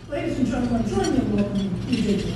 Ladies and gentlemen, join me in welcoming E.J.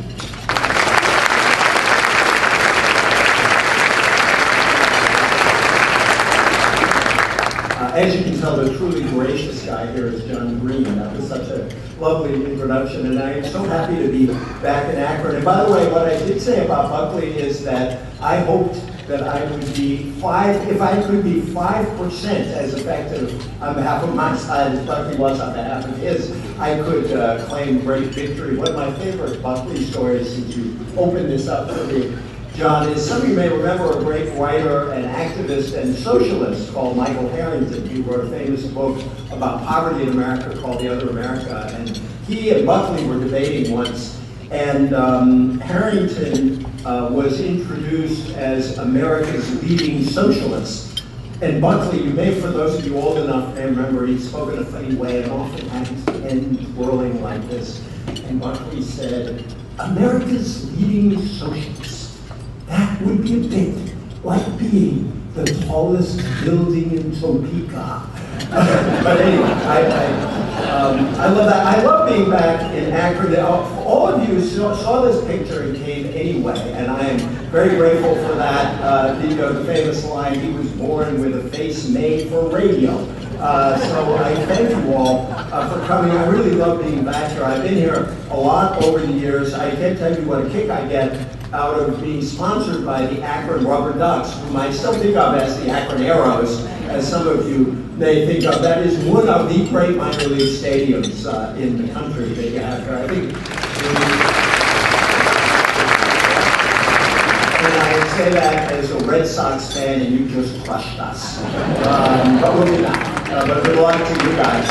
As you can tell, the truly gracious guy here is John Green. That was such a lovely introduction, and I am so happy to be back in Akron. And by the way, what I did say about Buckley is that I hoped that I would be if I could be 5% as effective on behalf of my side as Buckley was on behalf of his, I could claim great victory. One of my favorite Buckley stories, since you opened this up for me, John, is some of you may remember a great writer and activist and socialist called Michael Harrington. He wrote a famous book about poverty in America called The Other America, and he and Buckley were debating once, and Harrington was introduced as America's leading socialist. And Buckley, you may, for those of you old enough, may remember, he spoke in a funny way and often had his pen twirling like this. And Buckley said, "America's leading socialist. That would be a bit like being the tallest building in Topeka." But anyway, I love that. I love being back in Akron. All of you saw this picture and came anyway, and I am very grateful for that. The famous line, "He was born with a face made for radio." So I thank you all for coming. I really love being back here. I've been here a lot over the years. I can't tell you what a kick I get out of being sponsored by the Akron Rubber Ducks, whom I still think of as the Akron Arrows, as some of you may think of. That is one of the great minor league stadiums in the country that you have here. I think, and I say that as a Red Sox fan, and you just crushed us. But we'll be back. But good luck to you guys.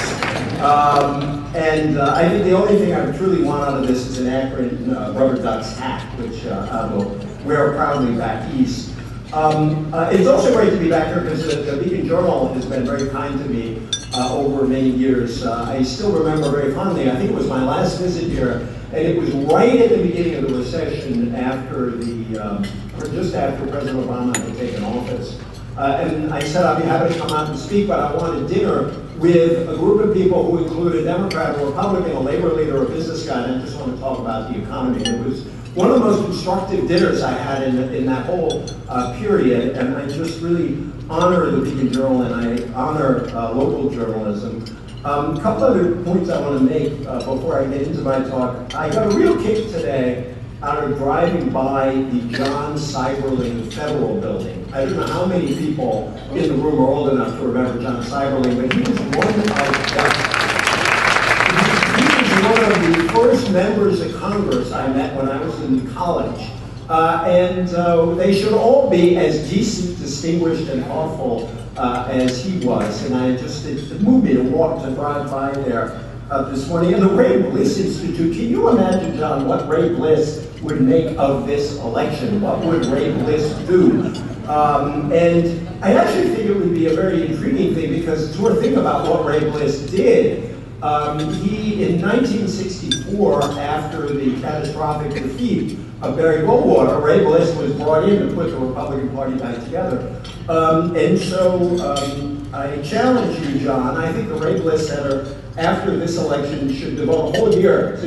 I think the only thing I truly want out of this is an Akron Rubber Ducks hat, which I will wear proudly back east. It's also great to be back here because the Beacon Journal has been very kind to me over many years. I still remember very fondly, I think it was my last visit here, and it was right at the beginning of the recession after just after President Obama had taken office. And I said I'd be happy to come out and speak, but I wanted dinner with a group of people who included a Democrat, a Republican, a labor leader, a business guy, and I just want to talk about the economy. It was one of the most instructive dinners I had in that whole period, and I just really honor the Beacon Journal, and I honor local journalism. A couple other points I want to make before I get into my talk. I got a real kick today out of driving by the John Seiberling Federal Building. I don't know how many people in the room are old enough to remember John Seiberling, but he was one of the first members of Congress I met when I was in college. And they should all be as decent, distinguished, and thoughtful as he was. And it moved me to drive by there this morning. And the Ray Bliss Institute, can you imagine, John, what Ray Bliss would make of this election? What would Ray Bliss do? And I actually think it would be a very intriguing thing, because it's worth thinking about what Ray Bliss did. He, in 1964, after the catastrophic defeat of Barry Goldwater, Ray Bliss was brought in to put the Republican Party back together. And so I challenge you, John. I think the Ray Bliss Center, after this election, should devote a whole year to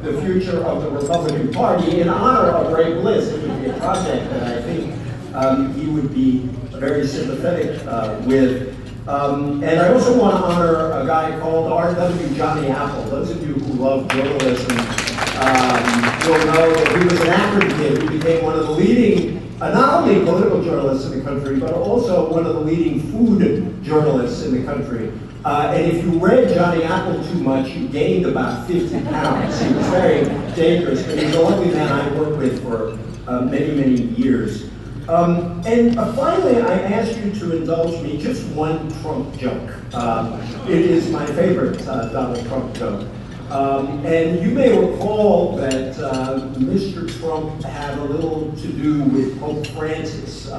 the future of the Republican Party in honor of Ray Bliss. It would be a project that I think he would be very sympathetic with. And I also want to honor a guy called R.W. Johnny Apple. Those of you who love journalism will know that he was an Akron kid who became one of the leading, not only political journalists in the country, but also one of the leading food journalists in the country. And if you read Johnny Apple too much, you gained about 50 pounds. He was very dangerous, but he's the only man I worked with for many, many years. And finally, I ask you to indulge me just one Trump joke. It is my favorite Donald Trump joke. And you may recall that Mr. Trump had a little to do with Pope Francis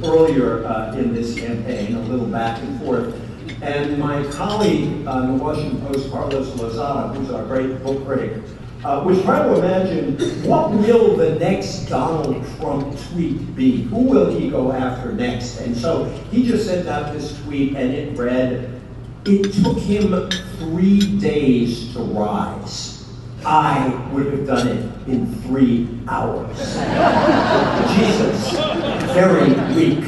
earlier in this campaign, a little back and forth. And my colleague on the Washington Post, Carlos Lozada, who's our great book critic, was trying to imagine, what will the next Donald Trump tweet be? Who will he go after next? And so he just sent out this tweet, and it read, "It took him 3 days to rise." I would have done it in 3 hours. Jesus, very weak.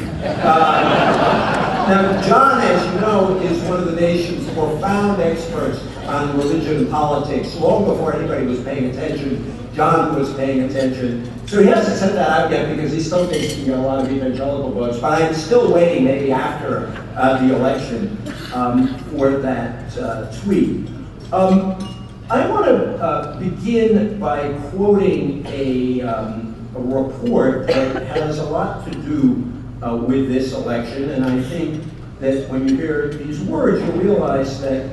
Now, John, as you know, is one of the nation's profound experts on religion and politics. Long before anybody was paying attention, John was paying attention. So he hasn't sent that out yet because he still thinks he can get a lot of evangelical votes. But I'm still waiting, maybe after the election, for that tweet. I want to begin by quoting a report that has a lot to do with this election, and I think that when you hear these words, you realize that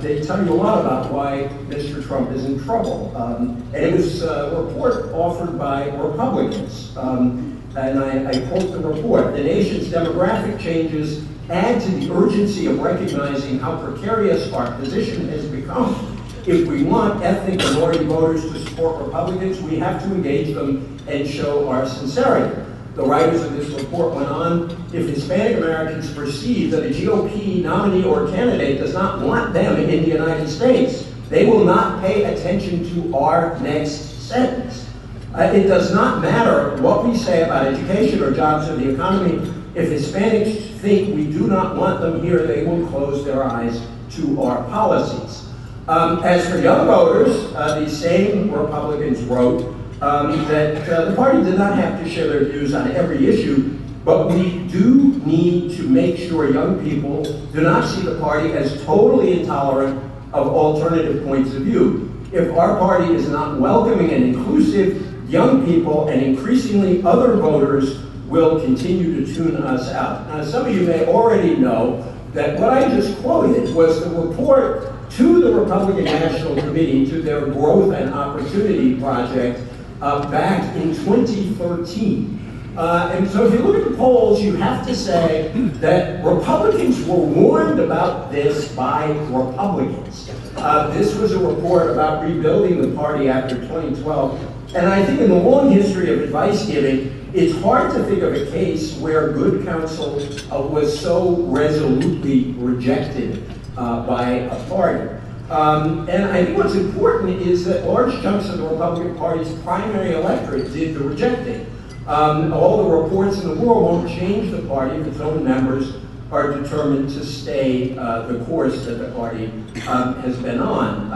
they tell you a lot about why Mr. Trump is in trouble. And it was a report offered by Republicans, and I quote the report: "The nation's demographic changes add to the urgency of recognizing how precarious our position has become. If we want ethnic minority voters to support Republicans, we have to engage them and show our sincerity." The writers of this report went on, "If Hispanic Americans perceive that a GOP nominee or candidate does not want them in the United States, they will not pay attention to our next sentence. It does not matter what we say about education or jobs or the economy. If Hispanics think we do not want them here, they will close their eyes to our policies." As for young voters, these same Republicans wrote that the party did not have to share their views on every issue, but we do need to make sure young people do not see the party as totally intolerant of alternative points of view. If our party is not welcoming and inclusive, young people and increasingly other voters will continue to tune us out. Now, some of you may already know that what I just quoted was the report to the Republican National Committee, to their Growth and Opportunity Project, back in 2013. And so if you look at the polls, you have to say that Republicans were warned about this by Republicans. This was a report about rebuilding the party after 2012. And I think in the long history of advice giving, it's hard to think of a case where good counsel was so resolutely rejected by a party. And I think what's important is that large chunks of the Republican Party's primary electorate did the rejecting. All the reports in the world won't change the party if its own members are determined to stay the course that the party has been on.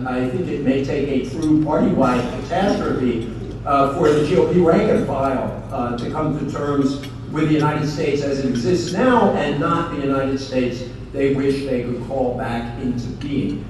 I think it may take a true party-wide catastrophe for the GOP rank and file to come to terms with the United States as it exists now, and not the United States they wish they could call back into being.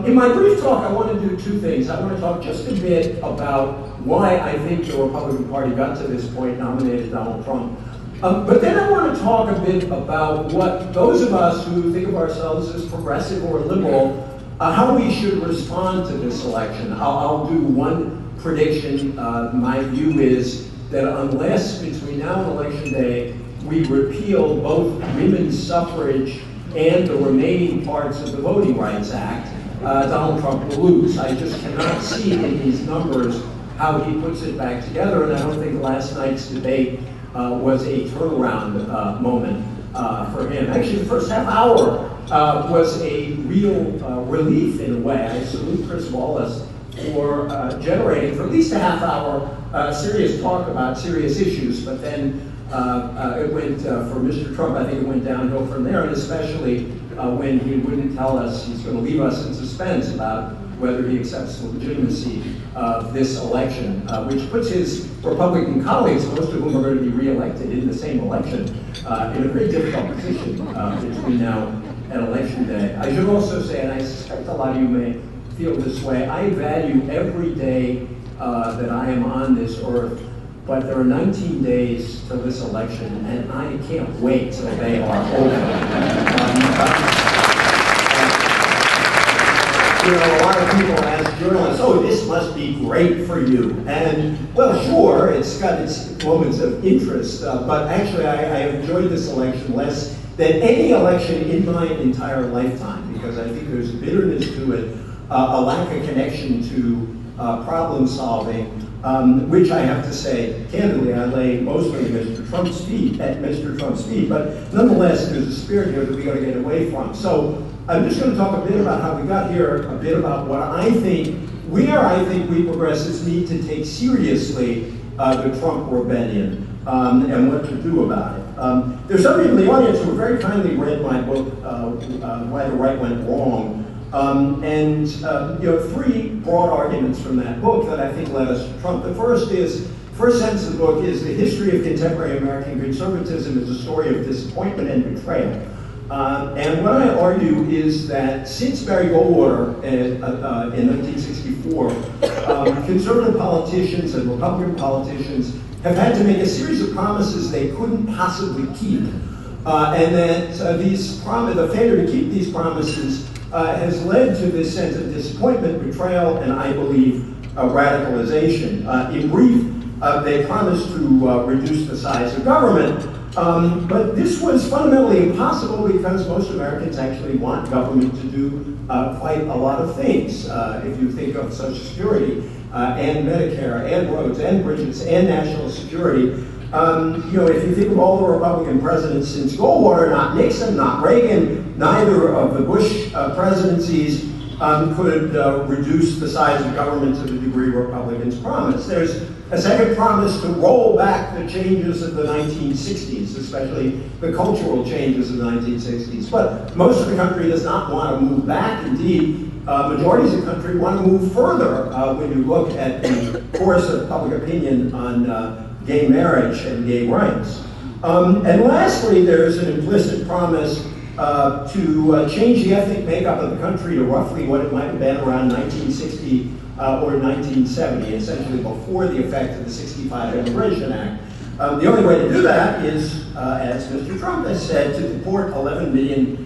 In my brief talk, I want to do two things. I want to talk just a bit about why I think the Republican Party got to this point, nominated Donald Trump. But then I want to talk a bit about what those of us who think of ourselves as progressive or liberal, how we should respond to this election. I'll do one prediction. My view is that unless between now and Election Day, we repeal both women's suffrage and the remaining parts of the Voting Rights Act, Donald Trump will lose. I just cannot see in these numbers how he puts it back together, and I don't think last night's debate was a turnaround moment for him. Actually, the first half hour was a real relief in a way. I salute Chris Wallace for generating for at least a half hour serious talk about serious issues, but then it went, for Mr. Trump, I think it went downhill from there, and especially when he wouldn't tell us, he's going to leave us in suspense about whether he accepts the legitimacy of this election, which puts his Republican colleagues, most of whom are going to be reelected in the same election, in a very difficult position between now and Election Day. I should also say, and I suspect a lot of you may feel this way, I value every day that I am on this earth, but there are 19 days till this election, and I can't wait till they are over. You know, a lot of people ask journalists, oh, this must be great for you. And, well, sure, it's got its moments of interest, but actually I have enjoyed this election less than any election in my entire lifetime, because I think there's a bitterness to it, a lack of connection to problem solving, which I have to say, candidly, I lay mostly at Mr. Trump's feet, but nonetheless, there's a spirit here that we got to get away from. So I'm just going to talk a bit about how we got here, a bit about what I think, where I think we progressives need to take seriously the Trump rebellion and what to do about it. There's some people in the audience who very kindly read my book, Why the Right Went Wrong. Three broad arguments from that book that I think led us to Trump. The first sentence of the book is the history of contemporary American conservatism is a story of disappointment and betrayal. And what I argue is that since Barry Goldwater in 1964, conservative politicians and Republican politicians have had to make a series of promises they couldn't possibly keep. And that the failure to keep these promises has led to this sense of disappointment, betrayal, and I believe radicalization. In brief, they promised to reduce the size of government, but this was fundamentally impossible because most Americans actually want government to do quite a lot of things. If you think of Social Security and Medicare and roads and bridges and national security, if you think of all the Republican presidents since Goldwater, not Nixon, not Reagan, neither of the Bush presidencies could reduce the size of government to the degree Republicans promised. There's a second promise to roll back the changes of the 1960s, especially the cultural changes of the 1960s. But most of the country does not want to move back. Indeed, majorities of the country want to move further when you look at the course of public opinion on gay marriage and gay rights. And lastly, there's an implicit promise to change the ethnic makeup of the country to roughly what it might have been around 1960 or 1970, essentially before the effect of the 65 Immigration Act. The only way to do that is, as Mr. Trump has said, to deport 11 million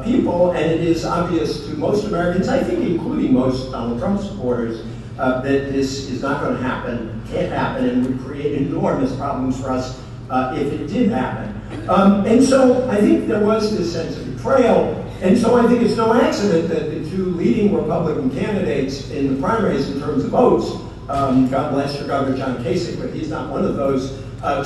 people, and it is obvious to most Americans, I think including most Donald Trump supporters, that this is not going to happen, can't happen, and would create enormous problems for us if it did happen. And so I think there was this sense of betrayal, and so I think it's no accident that the two leading Republican candidates in the primaries in terms of votes, God bless your Governor John Kasich, but he's not one of those,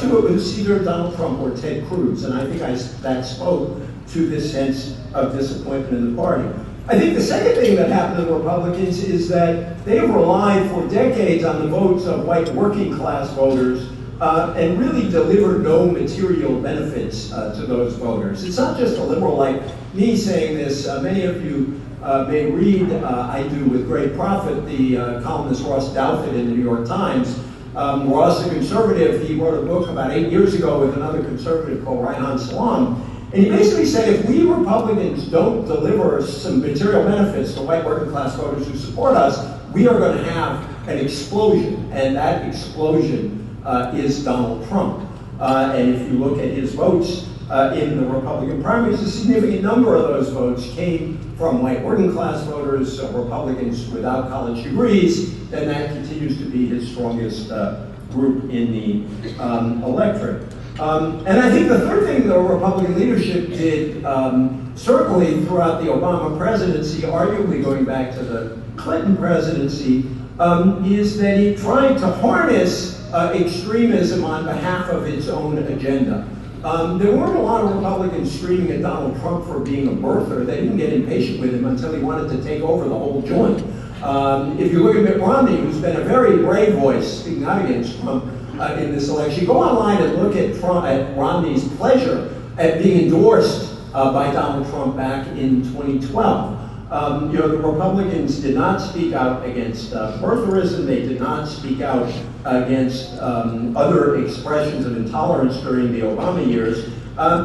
two it was either Donald Trump or Ted Cruz, and I think that spoke to this sense of disappointment in the party. I think the second thing that happened to the Republicans is that they have relied for decades on the votes of white working class voters and really delivered no material benefits to those voters. It's not just a liberal like me saying this. Many of you may read, I do with great profit, the columnist Ross Douthat in the New York Times. Ross, a conservative, he wrote a book about 8 years ago with another conservative called Reihan Salam. And he basically said if we Republicans don't deliver some material benefits to white working class voters who support us, we are going to have an explosion. And that explosion is Donald Trump. And if you look at his votes in the Republican primaries, a significant number of those votes came from white working class voters, Republicans without college degrees, and that continues to be his strongest group in the electorate. And I think the third thing the Republican leadership did, certainly throughout the Obama presidency, arguably going back to the Clinton presidency, is that he tried to harness extremism on behalf of its own agenda. There weren't a lot of Republicans screaming at Donald Trump for being a birther. They didn't get impatient with him until he wanted to take over the whole joint. If you look at Mitt Romney, who's been a very brave voice speaking out against Trump in this election, go online and look at Romney's pleasure at being endorsed by Donald Trump back in 2012. The Republicans did not speak out against birtherism. They did not speak out against other expressions of intolerance during the Obama years,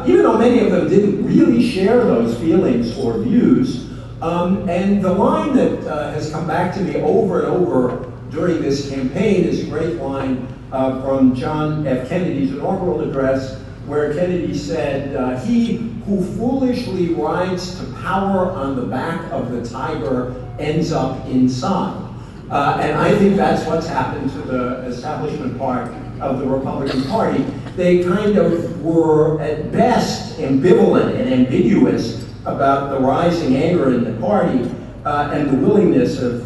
even though many of them didn't really share those feelings or views. And the line that has come back to me over and over during this campaign is a great line from John F. Kennedy's inaugural address, where Kennedy said, "He who foolishly rides to power on the back of the tiger ends up inside." And I think that's what's happened to the establishment part of the Republican Party. They kind of were, at best, ambivalent and ambiguous about the rising anger in the party and the willingness of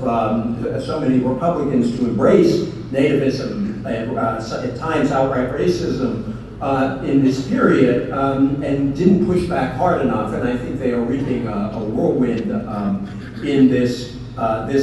so many Republicans to embrace nativism, and at times outright racism, in this period and didn't push back hard enough, and I think they are reaping a whirlwind in this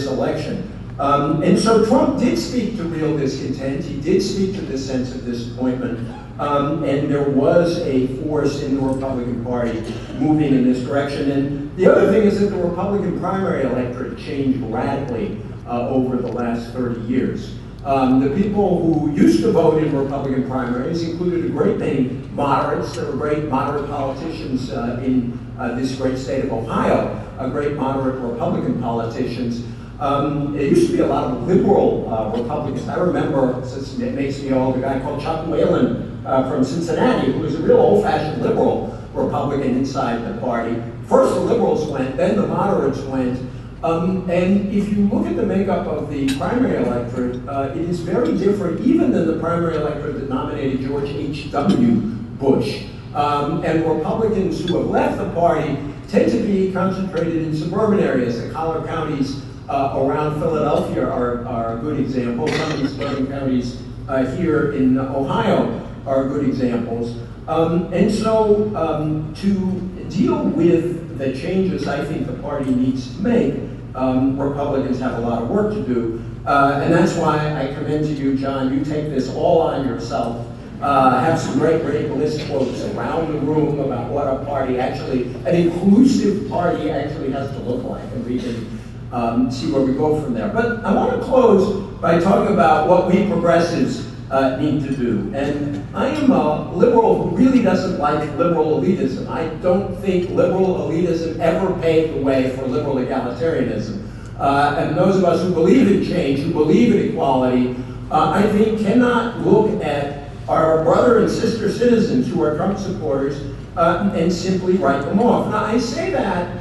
election. And so Trump did speak to real discontent. He did speak to this sense of disappointment, and there was a force in the Republican Party moving in this direction. And the other thing is that the Republican primary electorate changed radically over the last 30 years. The people who used to vote in Republican primaries included a great many moderates. There were great moderate politicians in this great state of Ohio, great moderate Republican politicians. It used to be a lot of liberal Republicans. I remember, since it makes me old, a guy called Chuck Whalen from Cincinnati, who was a real old-fashioned liberal Republican inside the party. First the liberals went, then the moderates went. And if you look at the makeup of the primary electorate, it is very different even than the primary electorate that nominated George H.W. Bush. And Republicans who have left the party tend to be concentrated in suburban areas. The collar counties around Philadelphia are a good example. Some of the suburban counties here in Ohio are good examples. And so to deal with the changes I think the party needs to make, Republicans have a lot of work to do. And that's why I commend to you, John, you take this all on yourself. Have some great list quotes around the room about what a party actually, an inclusive party actually has to look like, and we can see where we go from there. But I want to close by talking about what we progressives need to do. And I am a liberal who really doesn't like liberal elitism. I don't think liberal elitism ever paved the way for liberal egalitarianism. And those of us who believe in change, who believe in equality, I think cannot look at our brother and sister citizens who are Trump supporters and simply write them off. Now I say that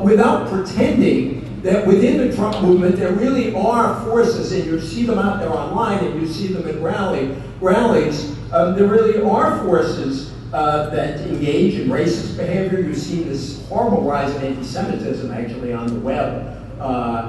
without pretending that within the Trump movement there really are forces, and you see them out there online and you see them at rallies, there really are forces that engage in racist behavior. You've seen this horrible rise of anti-Semitism actually on the web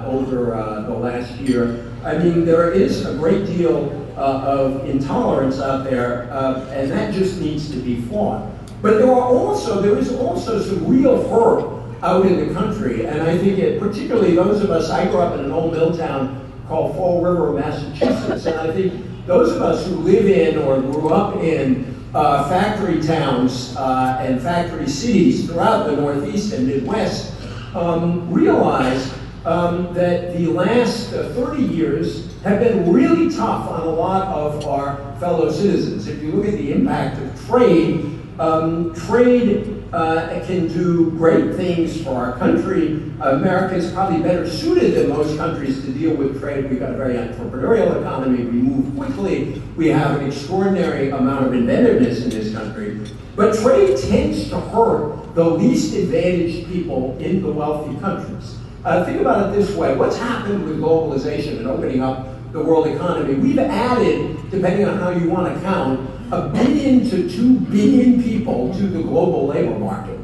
over the last year. I mean, there is a great deal of intolerance out there, and that just needs to be fought. But there is also some real hurt out in the country, and I think particularly those of us, I grew up in an old mill town called Fall River, Massachusetts, and I think those of us who live in or grew up in factory towns and factory cities throughout the Northeast and Midwest realize that the last 30 years have been really tough on a lot of our fellow citizens. If you look at the impact of trade, trade can do great things for our country. America is probably better suited than most countries to deal with trade. We've got a very entrepreneurial economy. We move quickly. We have an extraordinary amount of inventiveness in this country. But trade tends to hurt the least advantaged people in the wealthy countries. Think about it this way. What's happened with globalization and opening up the world economy? We've added, depending on how you want to count, 1 billion to 2 billion people to the global labor market.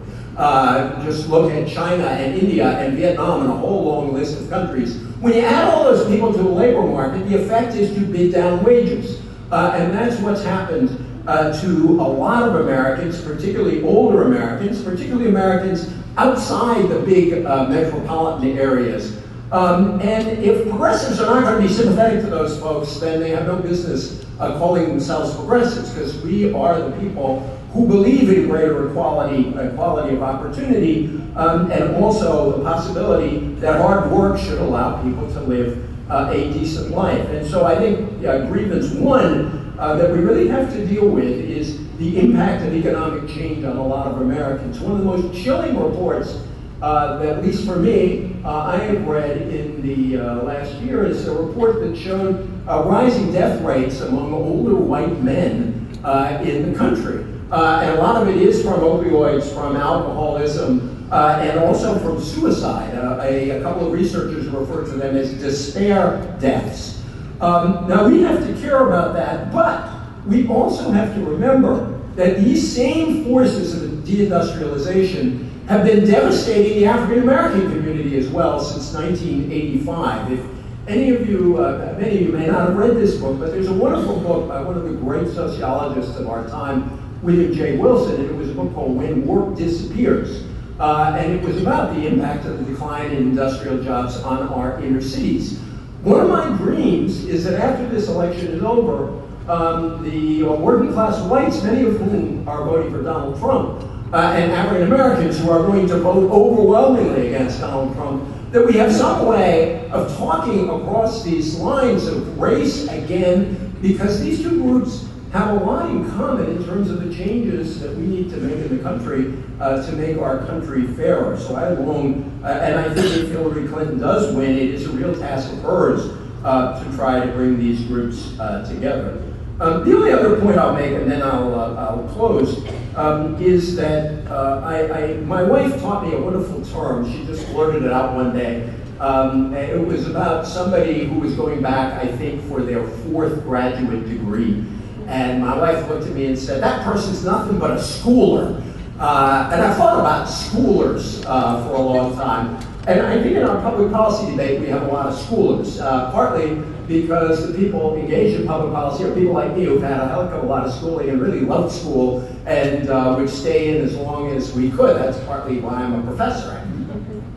Just look at China and India and Vietnam and a whole long list of countries. When you add all those people to the labor market, the effect is to bid down wages. And that's what's happened to a lot of Americans, particularly older Americans, particularly Americans outside the big metropolitan areas. And if progressives are not going to be sympathetic to those folks, then they have no business calling themselves progressives, because we are the people who believe in greater equality of opportunity, and also the possibility that hard work should allow people to live a decent life. And so I think grievance one that we really have to deal with is the impact of economic change on a lot of Americans. One of the most chilling reports, that, at least for me, I have read in the last year, is a report that showed rising death rates among older white men in the country. And a lot of it is from opioids, from alcoholism, and also from suicide. A couple of researchers refer to them as despair deaths. Now, we have to care about that, but we also have to remember that these same forces of deindustrialization have been devastating the African American community as well since 1985. If any of you, many of you may not have read this book, but there's a wonderful book by one of the great sociologists of our time, William J. Wilson, and it was a book called When Work Disappears. And it was about the impact of the decline in industrial jobs on our inner cities. One of my dreams is that after this election is over, the working class whites, many of whom are voting for Donald Trump, and African Americans who are going to vote overwhelmingly against Donald Trump, that we have some way of talking across these lines of race again, because these two groups have a lot in common in terms of the changes that we need to make in the country to make our country fairer. So I long, and I think if Hillary Clinton does win, it is a real task of hers to try to bring these groups together. The only other point I'll make, and then I'll close, is that my wife taught me a wonderful term. She just blurted it out one day. It was about somebody who was going back, I think, for their 4th graduate degree. And my wife looked at me and said, "That person's nothing but a schooler." And I thought about schoolers for a long time. And I think in our public policy debate, we have a lot of schoolers, partly because the people engaged in public policy are people like me who've had a hell of a lot of schooling and really loved school and would stay in as long as we could. That's partly why I'm a professor.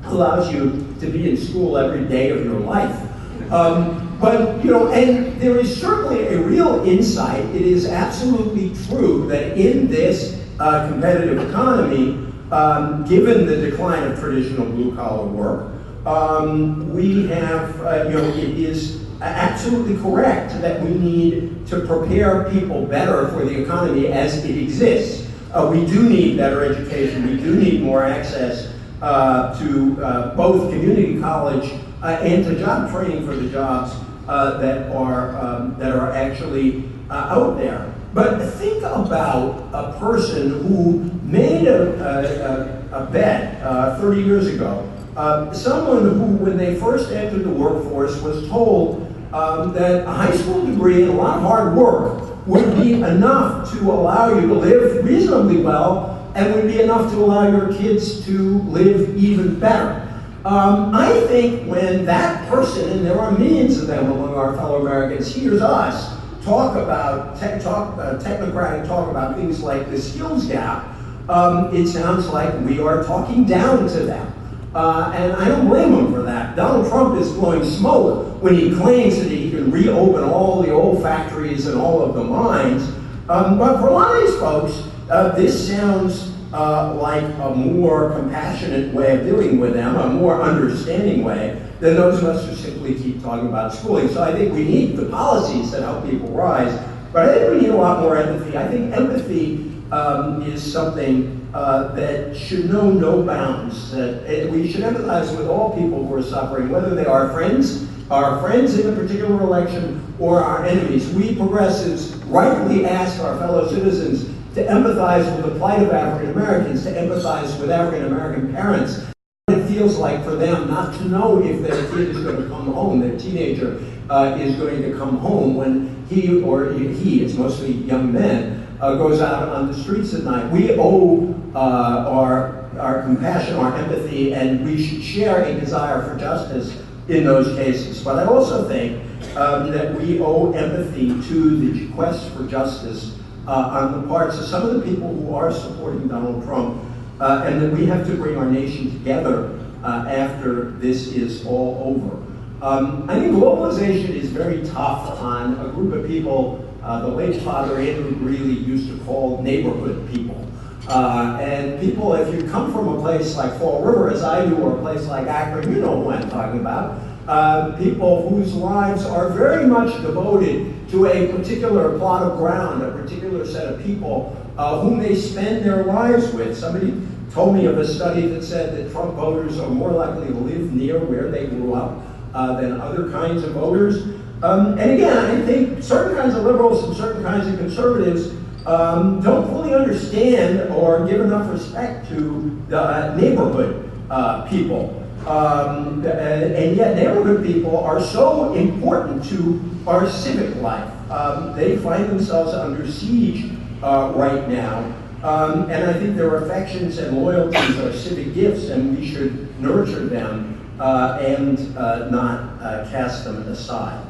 It allows you to be in school every day of your life. But, you know, and there is certainly a real insight. It is absolutely true that in this competitive economy, given the decline of traditional blue-collar work, we have, you know, it is absolutely correct that we need to prepare people better for the economy as it exists. We do need better education. We do need more access to both community college and to job training for the jobs that are actually out there. But think about a person who made a bet 30 years ago. Someone who, when they first entered the workforce, was told that a high school degree and a lot of hard work would be enough to allow you to live reasonably well and would be enough to allow your kids to live even better. I think when that person, and there are millions of them among our fellow Americans, hears us talk about technocratic talk about things like the skills gap, it sounds like we are talking down to them. And I don't blame him for that. Donald Trump is blowing smoke when he claims that he can reopen all the old factories and all of the mines. But for a lot of these folks, this sounds like a more compassionate way of dealing with them, a more understanding way than those of us who simply keep talking about schooling. So I think we need the policies that help people rise, but I think we need a lot more empathy. I think empathy is something that should know no bounds. That we should empathize with all people who are suffering, whether they are our friends in a particular election, or our enemies. We progressives rightly ask our fellow citizens to empathize with the plight of African Americans, to empathize with African American parents. It feels like for them not to know if their kid is going to come home, their teenager is going to come home when he or he, it's mostly young men, goes out on the streets at night. We owe our compassion, our empathy, and we should share a desire for justice in those cases. But I also think that we owe empathy to the quest for justice on the parts of some of the people who are supporting Donald Trump, and that we have to bring our nation together after this is all over. I think globalization is very tough on a group of people the late Father Andrew Greeley used to call neighborhood people. And people, if you come from a place like Fall River, as I do, or a place like Akron, you know who I'm talking about. People whose lives are very much devoted to a particular plot of ground, a particular set of people whom they spend their lives with. Somebody told me of a study that said that Trump voters are more likely to live near where they grew up than other kinds of voters. And again, I think certain kinds of liberals and certain kinds of conservatives don't fully understand or give enough respect to the neighborhood people. And yet neighborhood people are so important to our civic life. They find themselves under siege right now. And I think their affections and loyalties are civic gifts, and we should nurture them and not cast them aside.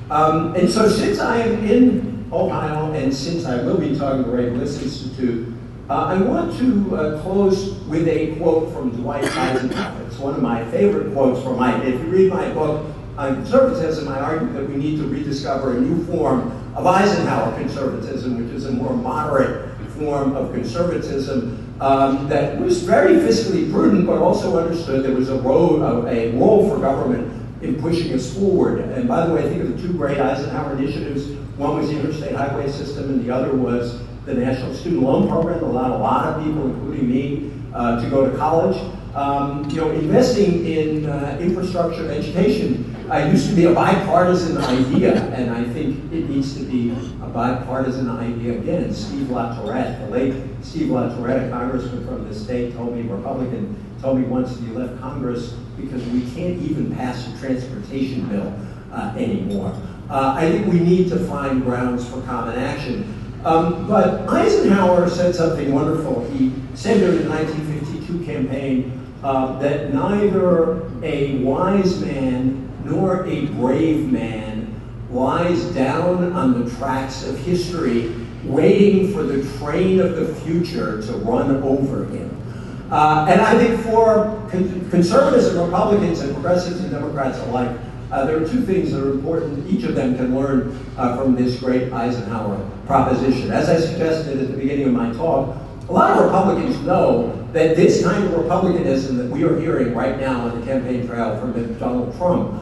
And so since I am in Ohio, and since I will be talking to the Reagan Institute, I want to close with a quote from Dwight Eisenhower. It's one of my favorite quotes from if you read my book on conservatism, I argue that we need to rediscover a new form of Eisenhower conservatism, which is a more moderate form of conservatism that was very fiscally prudent, but also understood there was a role for government in pushing us forward. And by the way, I think of the two great Eisenhower initiatives. One was the interstate highway system, and the other was the National Student Loan Program that allowed a lot of people, including me, to go to college. Investing in infrastructure and education used to be a bipartisan idea, and I think it needs to be a bipartisan idea again. Steve LaTourette, the late Steve LaTourette, a congressman from the state, Republican, told me once that he left Congress because we can't even pass a transportation bill anymore. I think we need to find grounds for common action. But Eisenhower said something wonderful. He said during the 1952 campaign that neither a wise man nor a brave man lies down on the tracks of history waiting for the train of the future to run over him. And I think for conservatives and Republicans and progressives and Democrats alike, there are two things that are important. Each of them can learn from this great Eisenhower proposition. As I suggested at the beginning of my talk, a lot of Republicans know that this kind of republicanism that we are hearing right now on the campaign trail from Donald Trump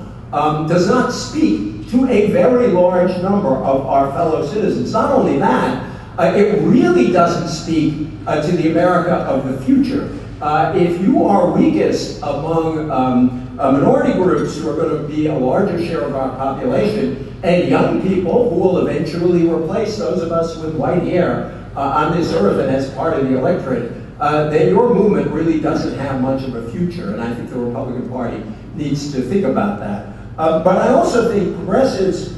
does not speak to a very large number of our fellow citizens. Not only that, it really doesn't speak to the America of the future. If you are weakest among minority groups who are going to be a larger share of our population, and young people who will eventually replace those of us with white hair on this earth and as part of the electorate, then your movement really doesn't have much of a future, and I think the Republican Party needs to think about that. But I also think progressives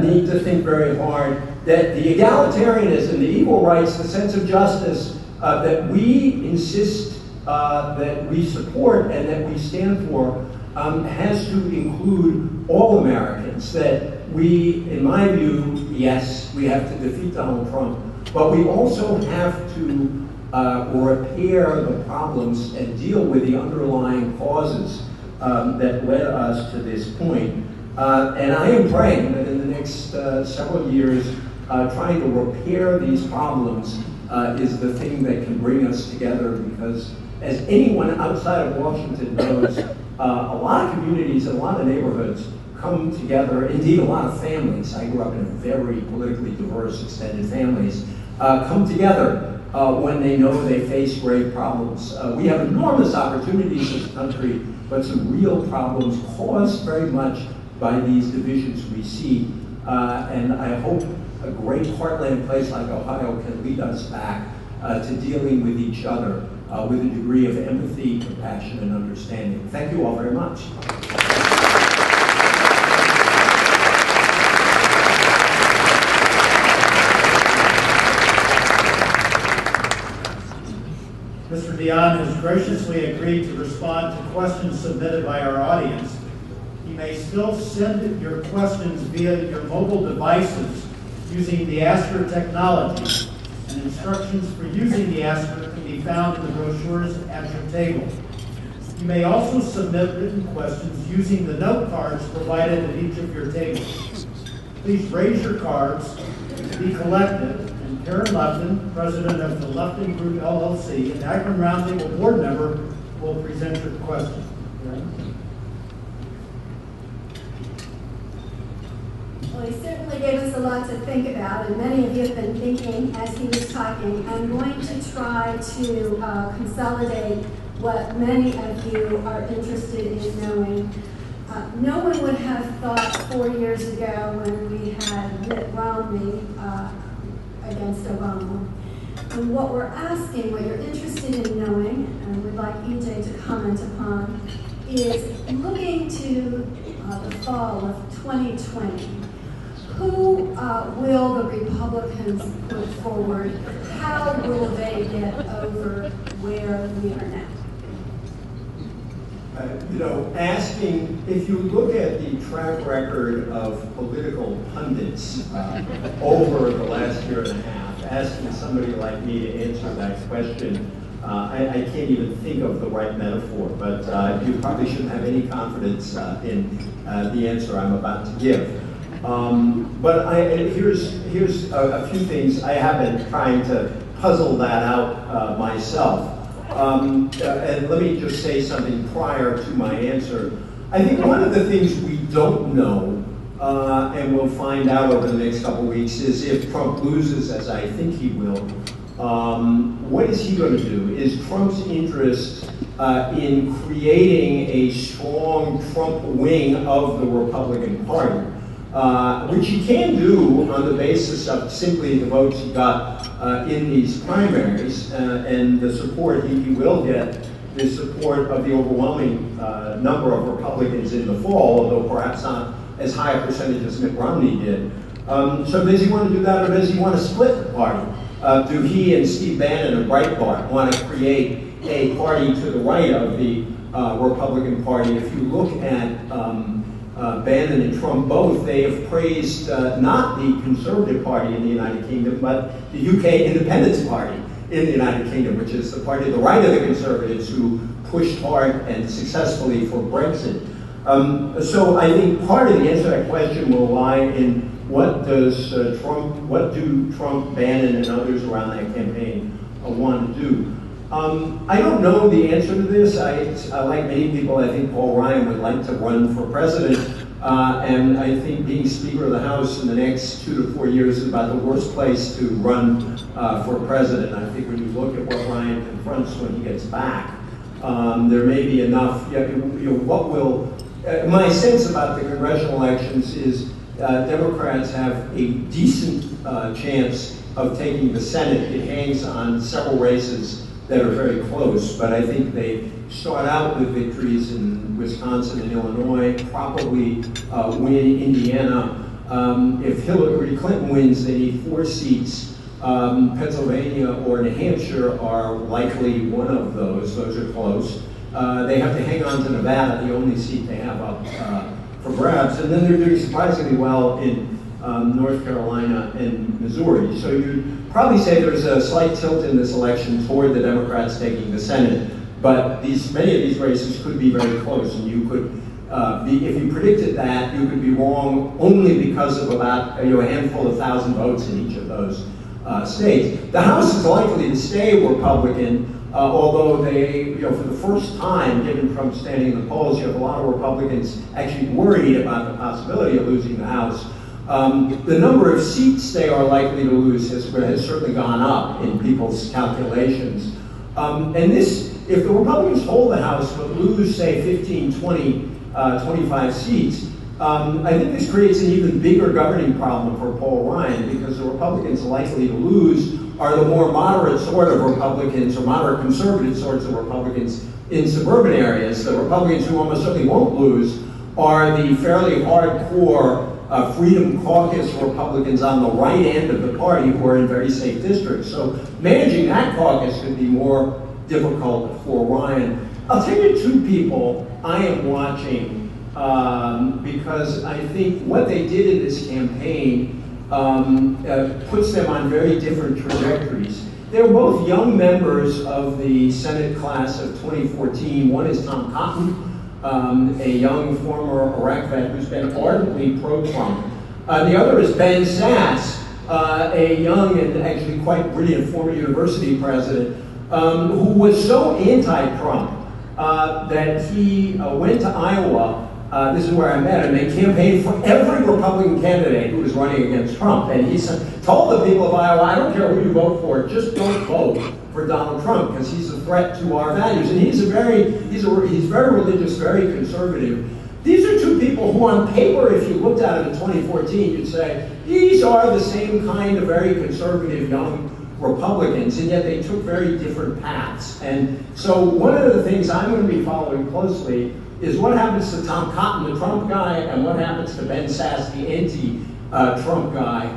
need to think very hard that the egalitarianism, the equal rights, the sense of justice that we insist that we support and that we stand for has to include all Americans. That we, in my view, yes, we have to defeat Donald Trump, but we also have to repair the problems and deal with the underlying causes that led us to this point. And I am praying that in the next several years, trying to repair these problems is the thing that can bring us together, because as anyone outside of Washington knows, a lot of communities and a lot of neighborhoods come together, indeed a lot of families, I grew up in very politically diverse extended families, come together when they know they face grave problems. We have enormous opportunities as a country, but some real problems caused very much by these divisions we see. And I hope a great heartland place like Ohio can lead us back to dealing with each other with a degree of empathy, compassion, and understanding. Thank you all very much. Mr. Dionne has graciously agreed to respond to questions submitted by our audience. You may still send your questions via your mobile devices using the Asker technology, and instructions for using the Asker can be found in the brochures at your table. You may also submit written questions using the note cards provided at each of your tables. Please raise your cards to be collected, and Karen Lupton, president of the Lupton Group LLC and Akron Roundtable board member, will present your question. Karen? Well, he certainly gave us a lot to think about, and many of you have been thinking as he was talking. I'm going to try to consolidate what many of you are interested in knowing. No one would have thought 4 years ago when we had Mitt Romney against Obama. And what we're asking, what you're interested in knowing, and we'd like EJ to comment upon, is looking to the fall of 2020. Who will the Republicans put forward? How will they get over where we are now? asking, if you look at the track record of political pundits over the last year and a half, asking somebody like me to answer that question, I can't even think of the right metaphor, but you probably shouldn't have any confidence in the answer I'm about to give. But here's a few things. I have been trying to puzzle that out myself. And let me just say something prior to my answer. I think one of the things we don't know, and we'll find out over the next couple of weeks, is if Trump loses, as I think he will, what is he going to do? Is Trump's interest in creating a strong Trump wing of the Republican Party, which he can do on the basis of simply the votes he got in these primaries and the support he will get, the support of the overwhelming number of Republicans in the fall, although perhaps not as high a percentage as Mitt Romney did. So does he want to do that, or does he want to split the party? Do he and Steve Bannon of Breitbart want to create a party to the right of the Republican Party? If you look at Bannon and Trump both, they have praised not the Conservative Party in the United Kingdom, but the UK Independence Party in the United Kingdom, which is the party to the right of the Conservatives who pushed hard and successfully for Brexit. So I think part of the answer to that question will lie in what do Trump, Bannon, and others around that campaign want to do. I don't know the answer to this. Like many people, I think Paul Ryan would like to run for president, and I think being Speaker of the House in the next 2 to 4 years is about the worst place to run for president. I think when you look at what Ryan confronts when he gets back, there may be enough. My sense about the congressional elections is Democrats have a decent chance of taking the Senate. It hangs on several races that are very close, but I think they start out with victories in Wisconsin and Illinois, probably win Indiana. If Hillary Clinton wins, they need 4 seats. Pennsylvania or New Hampshire are likely one of those. Those are close. They have to hang on to Nevada, the only seat they have up for grabs. And then they're doing surprisingly well in North Carolina and Missouri. So you'd probably say there's a slight tilt in this election toward the Democrats taking the Senate. But many of these races could be very close, and you could if you predicted that, you could be wrong only because of about a handful of 1,000 votes in each of those states. The House is likely to stay Republican, although they, for the first time, given Trump's standing in the polls, you have a lot of Republicans actually worried about the possibility of losing the House. The number of seats they are likely to lose has certainly gone up in people's calculations. And this, if the Republicans hold the House but lose, say, 15, 20, 25 seats, I think this creates an even bigger governing problem for Paul Ryan, because the Republicans likely to lose are the more moderate sort of Republicans, or moderate conservative sorts of Republicans in suburban areas. The Republicans who almost certainly won't lose are the fairly hardcore Freedom Caucus Republicans on the right end of the party who are in very safe districts. So managing that caucus could be more difficult for Ryan. I'll tell you 2 people I am watching because I think what they did in this campaign puts them on very different trajectories. They're both young members of the Senate class of 2014. One is Tom Cotton, a young former Iraq vet who's been ardently pro-Trump. The other is Ben Sasse, a young and actually quite brilliant former university president who was so anti-Trump that he went to Iowa. This is where I met him, and campaigned for every Republican candidate who was running against Trump. And he told the people of Iowa, I don't care who you vote for, just don't vote for Donald Trump, because he's a threat to our values. And he's very religious, very conservative. These are 2 people who on paper, if you looked at it in 2014, you'd say, these are the same kind of very conservative young Republicans, and yet they took very different paths. And so one of the things I'm going to be following closely is what happens to Tom Cotton, the Trump guy, and what happens to Ben Sasse, the anti-Trump guy,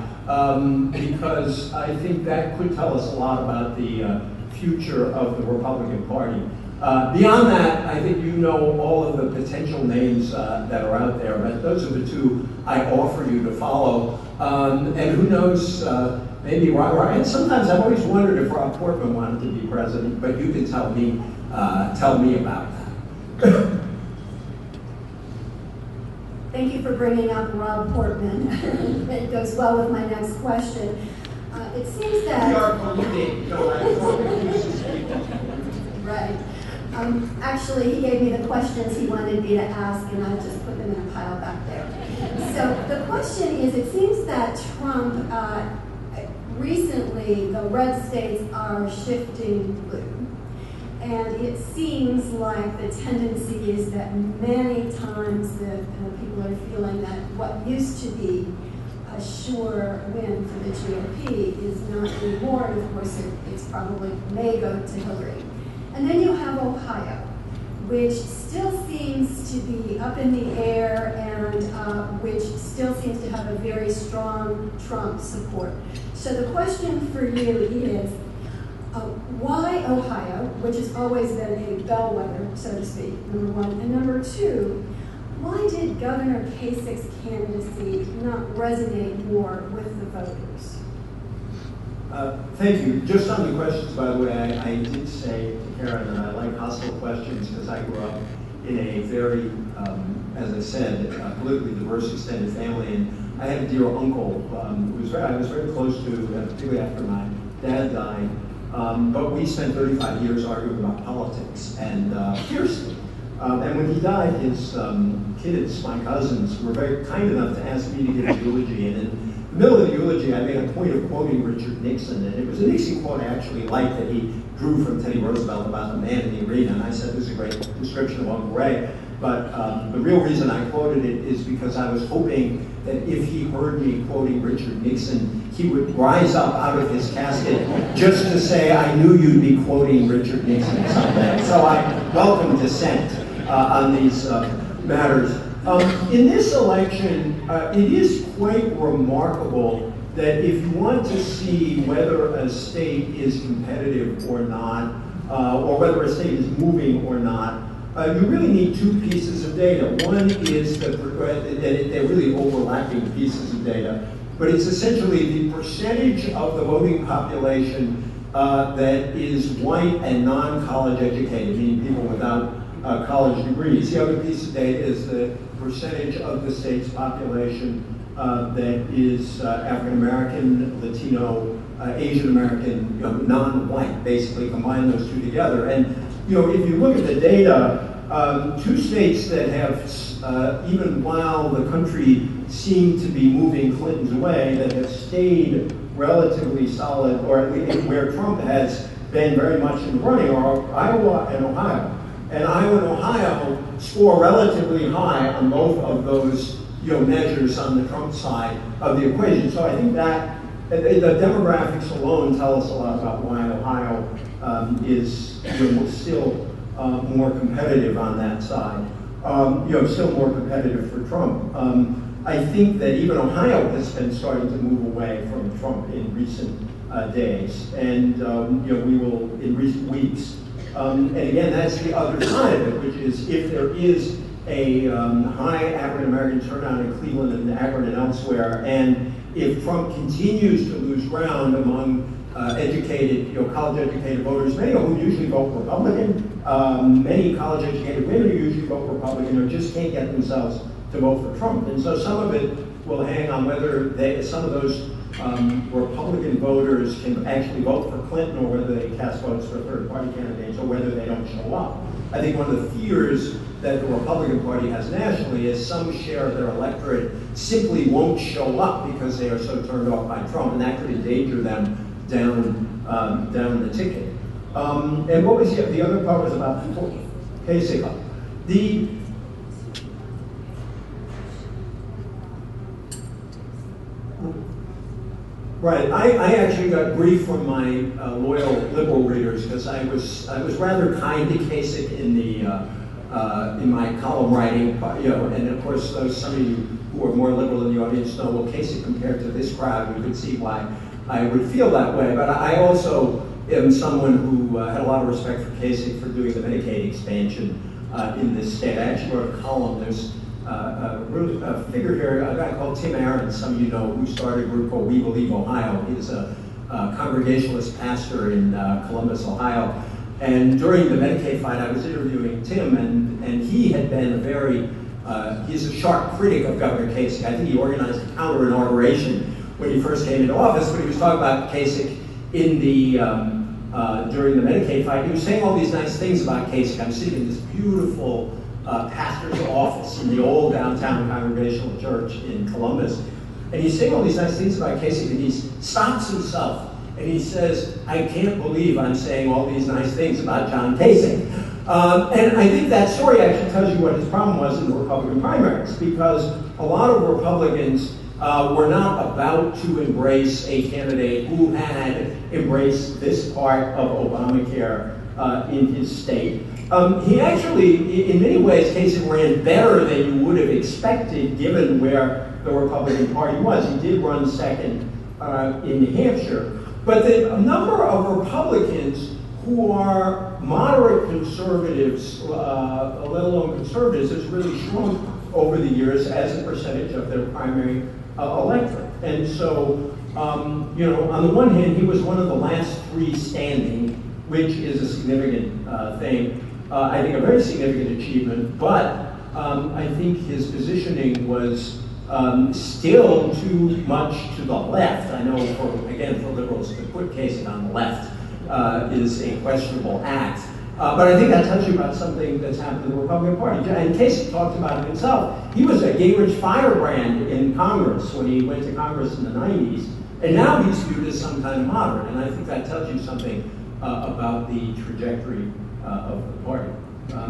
because I think that could tell us a lot about the future of the Republican Party. Beyond that, I think you know all of the potential names that are out there, but those are the two I offer you to follow. And who knows, maybe and sometimes I've always wondered if Rob Portman wanted to be president, but you can tell me about that. Thank you for bringing up Rob Portman. It goes well with my next question. It seems that... We are colluding, Right. Actually, he gave me the questions he wanted me to ask, and I just put them in a pile back there. So the question is, it seems that Trump, recently, the red states are shifting blue. And it seems like the tendency is that many times the people are feeling that what used to be a sure win for the GOP is not anymore, and of course it's probably may go to Hillary. And then you have Ohio, which still seems to be up in the air and which still seems to have a very strong Trump support. So the question for you is, why Ohio, which has always been a bellwether, so to speak, number one, and number two, why did Governor Kasich's candidacy not resonate more with the voters? Thank you. Just on the questions, by the way, I did say to Karen that I like hostile questions because I grew up in a very, as I said, politically diverse extended family, and I had a dear uncle who I was very close to, particularly after my dad died. But we spent 35 years arguing about politics, and fiercely. And when he died, his kids, my cousins, were very kind enough to ask me to give a eulogy. And in the middle of the eulogy, I made a point of quoting Richard Nixon. And it was a Nixon quote I actually liked that he drew from Teddy Roosevelt about the man in the arena. And I said, this is a great description of Uncle Ray. But the real reason I quoted it is because I was hoping that if he heard me quoting Richard Nixon, he would rise up out of his casket just to say, I knew you'd be quoting Richard Nixon someday. So I welcome dissent on these matters. In this election, it is quite remarkable that if you want to see whether a state is competitive or not, or whether a state is moving or not, you really need two pieces of data. One is that they're really overlapping pieces of data, but it's essentially the percentage of the voting population that is white and non-college educated, meaning people without college degrees. The other piece of data is the percentage of the state's population that is African American, Latino, Asian American, non-white. Basically, combine those two together. And if you look at the data, two states that have, even while the country seemed to be moving Clinton's way, that have stayed relatively solid, or at least where Trump has been very much in the running, are Iowa and Ohio. And Iowa and Ohio score relatively high on both of those measures on the Trump side of the equation. So I think that the demographics alone tell us a lot about why Ohio is still more competitive on that side. Still more competitive for Trump. I think that even Ohio has been starting to move away from Trump in recent days, and we will in recent weeks. And again, that's the other side of it, which is if there is a high African American turnout in Cleveland and Akron and elsewhere, and if Trump continues to lose ground among educated, college-educated voters, many of whom usually vote Republican, many college-educated women who usually vote Republican, or just can't get themselves to vote for Trump. And so some of it will hang on whether some of those Republican voters can actually vote for Clinton, or whether they cast votes for third-party candidates, or whether they don't show up. I think one of the fears that the Republican Party has nationally is some share of their electorate simply won't show up because they are so turned off by Trump, and that could endanger them down the ticket. And what was the other part was about Kasich. Right, I actually got grief from my loyal liberal readers because I was rather kind to Kasich in my column writing, and of course some of you who are more liberal in the audience know, well, Kasich compared to this crowd, we could see why I would feel that way. But I also am someone who had a lot of respect for Kasich for doing the Medicaid expansion in this state. I actually wrote a column. There's a figure here, a guy called Tim Aaron, some of you know, who started a group called We Believe Ohio. He's a Congregationalist pastor in Columbus, Ohio. And during the Medicaid fight, I was interviewing Tim, and he had been a very, he's a sharp critic of Governor Kasich. I think he organized a counter-inauguration when he first came into office, but he was talking about Kasich in the, during the Medicaid fight. He was saying all these nice things about Kasich. I'm sitting in this beautiful pastor's office in the old downtown Congregational Church in Columbus. And he's saying all these nice things about Kasich, and he stops himself and he says, I can't believe I'm saying all these nice things about John Kasich. And I think that story actually tells you what his problem was in the Republican primaries, because a lot of Republicans were not about to embrace a candidate who had embraced this part of Obamacare in his state. He actually, in many ways, Kasich ran better than you would have expected given where the Republican Party was. He did run second in New Hampshire. But the number of Republicans who are moderate conservatives, let alone conservatives, has really shrunk over the years as a percentage of their primary electorate. And so, you know, on the one hand, he was one of the last three standing, which is a significant thing. I think a very significant achievement, but I think his positioning was still too much to the left. I know, again, for liberals to put Kasich on the left is a questionable act. But I think that tells you about something that's happened in the Republican Party. And Kasich talked about it himself. He was a Gingrich firebrand in Congress when he went to Congress in the 90s, and now he's viewed as some kind of moderate. And I think that tells you something about the trajectory of the party.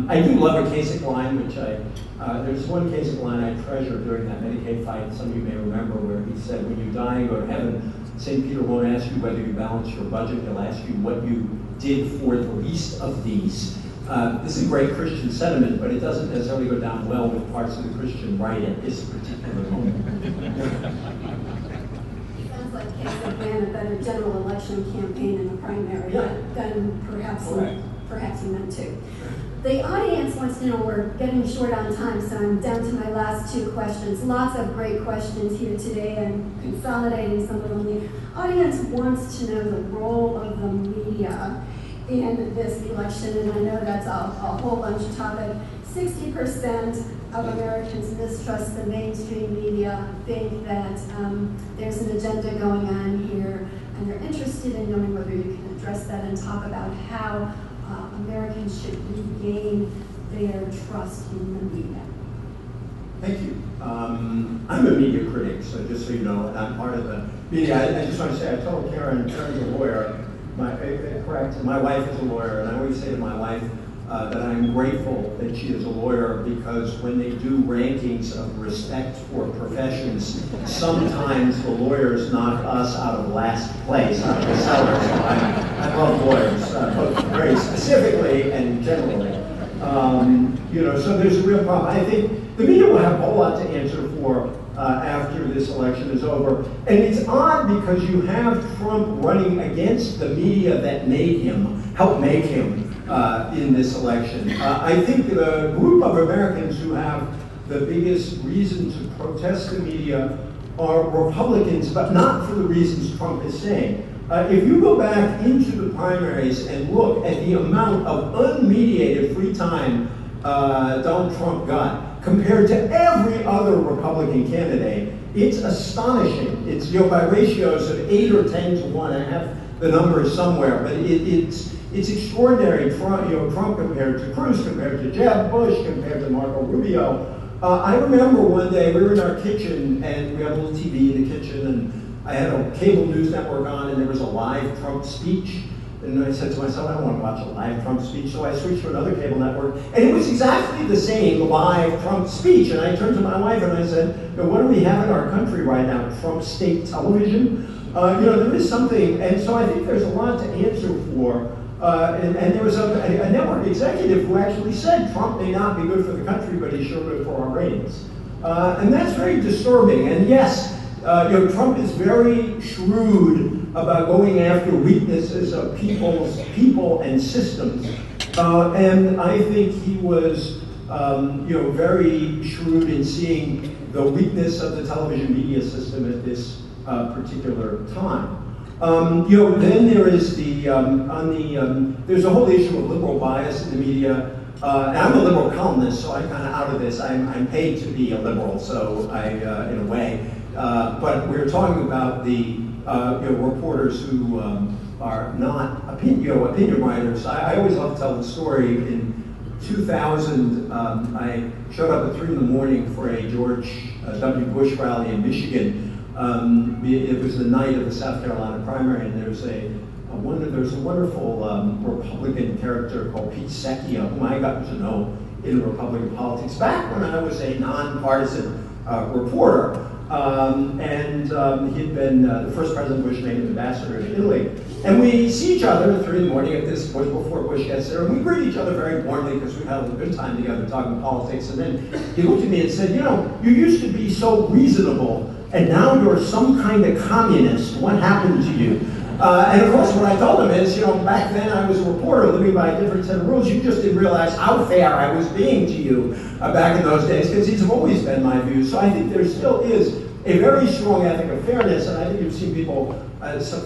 I do love a Kasich line, which there's one Kasich line I treasure during that Medicaid fight, some of you may remember, where he said, when you die and go to heaven, St. Peter won't ask you whether you balance your budget, he'll ask you what you did for the least of these. This is a great Christian sentiment, but it doesn't necessarily go down well with parts of the Christian right at this particular moment. Sounds like Kasich ran a better general election campaign in the primary than perhaps he meant to. The audience wants to know, we're getting short on time, so I'm down to my last two questions. Lots of great questions here today and consolidating some of them. The audience wants to know the role of the media in this election, and I know that's a whole bunch of topic. 60% of Americans mistrust the mainstream media, think that there's an agenda going on here, and they're interested in knowing whether you can address that and talk about how Americans should regain their trust in the media. Thank you. I'm a media critic, so just so you know, and I'm part of the media. I just want to say, I told Karen's a lawyer, my wife is a lawyer, and I always say to my wife that I'm grateful that she is a lawyer, because when they do rankings of respect for professions, sometimes the lawyers knock us out of last place, out of the cellar. So I love lawyers, both very specifically and generally. You know, so there's a real problem. I think the media will have a whole lot to answer for after this election is over. And it's odd because you have Trump running against the media that made him, helped make him in this election. I think the group of Americans who have the biggest reason to protest the media are Republicans, but not for the reasons Trump is saying. If you go back into the primaries and look at the amount of unmediated free time Donald Trump got compared to every other Republican candidate, it's astonishing. It's, you know, by ratios of 8 or 10 to 1. I have the numbers somewhere, but it's extraordinary. Trump compared to Cruz, compared to Jeb Bush, compared to Marco Rubio. I remember one day we were in our kitchen, and we had a little TV in the kitchen, and I had a cable news network on, and there was a live Trump speech. And I said to myself, I don't want to watch a live Trump speech, so I switched to another cable network. And it was exactly the same live Trump speech. And I turned to my wife and I said, what do we have in our country right now? Trump state television? There is something, and so I think there's a lot to answer for. And there was a network executive who actually said Trump may not be good for the country, but he's sure good for our ratings. And that's very disturbing. And yes, Trump is very shrewd about going after weaknesses of people and systems. And I think he was very shrewd in seeing the weakness of the television media system at this particular time. Then there is there's a whole issue of liberal bias in the media. And I'm a liberal columnist, so I'm kind of out of this. I'm paid to be a liberal, so in a way. But we're talking about the reporters who are not opinion writers. I always love to tell the story. In 2000, I showed up at 3 in the morning for a George W. Bush rally in Michigan. It was the night of the South Carolina primary, and there's a wonderful Republican character called Pete Secchia, whom I got to know in Republican politics back when I was a nonpartisan reporter. He'd been the first President Bush made him ambassador to Italy. And we see each other at 3 in the morning at this Bush before Bush gets there, and we greet each other very warmly because we've had a good time together talking politics. And then he looked at me and said, you used to be so reasonable, and now you're some kind of communist. What happened to you? And of course, what I told him is, back then I was a reporter living by a different set of rules. You just didn't realize how fair I was being to you back in those days, because these have always been my views. So I think there still is a very strong ethic of fairness, and I think you've seen people,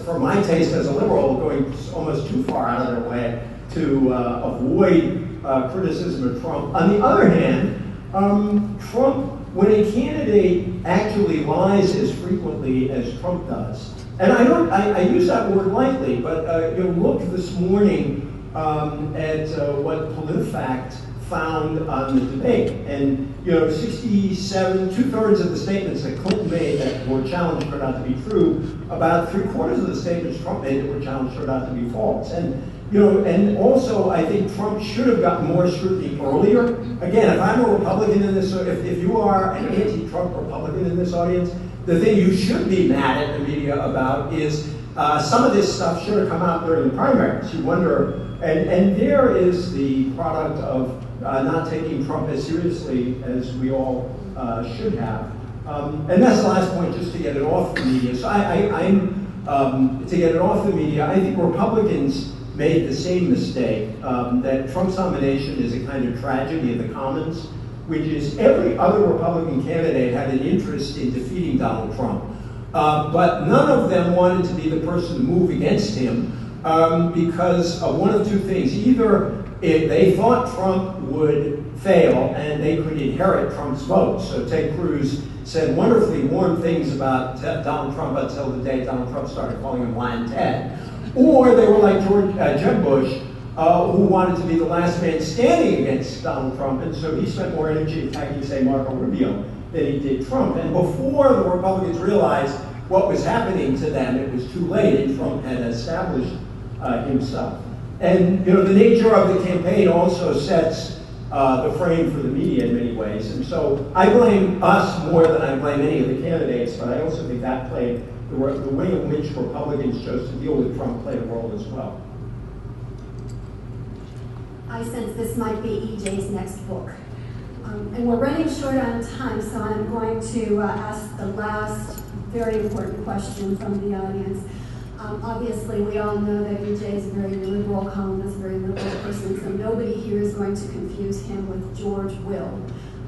for my taste as a liberal, going almost too far out of their way to avoid criticism of Trump. On the other hand, Trump, when a candidate actually lies as frequently as Trump does, and I use that word lightly, but look this morning at what PolitiFact found on the debate. And 67, 2/3 of the statements that Clinton made that were challenged turned out to be true. About 3/4 of the statements Trump made that were challenged turned out to be false. And and also I think Trump should have gotten more scrutiny earlier. Again, if I'm a Republican in this, if you are an anti-Trump Republican in this audience, the thing you should be mad at the media about is some of this stuff should have come out during the primaries. You wonder, and there is the product of not taking Trump as seriously as we all should have. And that's the last point, just to get it off the media. So to get it off the media, I think Republicans made the same mistake, that Trump's nomination is a kind of tragedy of the commons, which is every other Republican candidate had an interest in defeating Donald Trump. But none of them wanted to be the person to move against him because of one of two things. Either they thought Trump would fail and they could inherit Trump's vote. So Ted Cruz said wonderfully warm things about Donald Trump until the day Donald Trump started calling him Lion Ted. Or they were like Jeb Bush, who wanted to be the last man standing against Donald Trump, and so he spent more energy attacking, say, Marco Rubio than he did Trump. And before the Republicans realized what was happening to them, it was too late, and Trump had established himself. And the nature of the campaign also sets the frame for the media in many ways. And so I blame us more than I blame any of the candidates, but I also think that played the way in which Republicans chose to deal with Trump played a role as well. I sense this might be EJ's next book. And we're running short on time, so I'm going to ask the last very important question from the audience. Obviously, we all know that EJ is a very liberal columnist, a very liberal person, so nobody here is going to confuse him with George Will.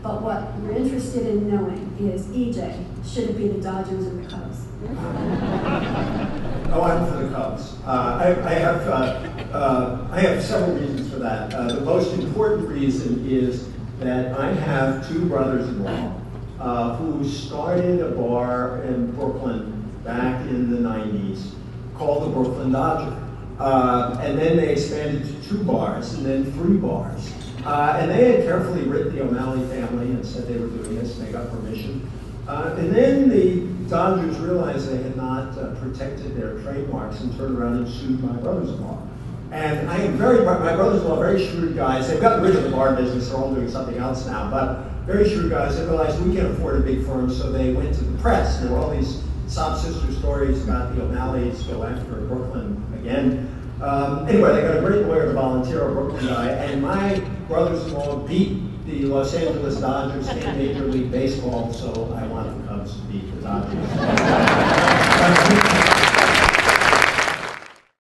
But what we're interested in knowing is, EJ, should it be the Dodgers or the Cubs? Oh, I'm for the Cubs. I have several reasons for that. The most important reason is that I have two brothers-in-law who started a bar in Brooklyn back in the 90s called the Brooklyn Dodger. And then they expanded to 2 bars and then 3 bars. And they had carefully written the O'Malley family and said they were doing this, and they got permission. And then the Dodgers realized they had not protected their trademarks and turned around and sued my brothers-in-law. And my brothers-in-law, very shrewd guys. They've gotten rid of the bar business, they're all doing something else now, but very shrewd guys. They realized we can't afford a big firm, so they went to the press. There were all these sob sister stories about the O'Malleys go after Brooklyn again. Anyway, they got a great lawyer, the volunteer, a Brooklyn guy, and my brothers-in-law beat the Los Angeles Dodgers in Major League Baseball, so I want the Cubs to beat the Dodgers.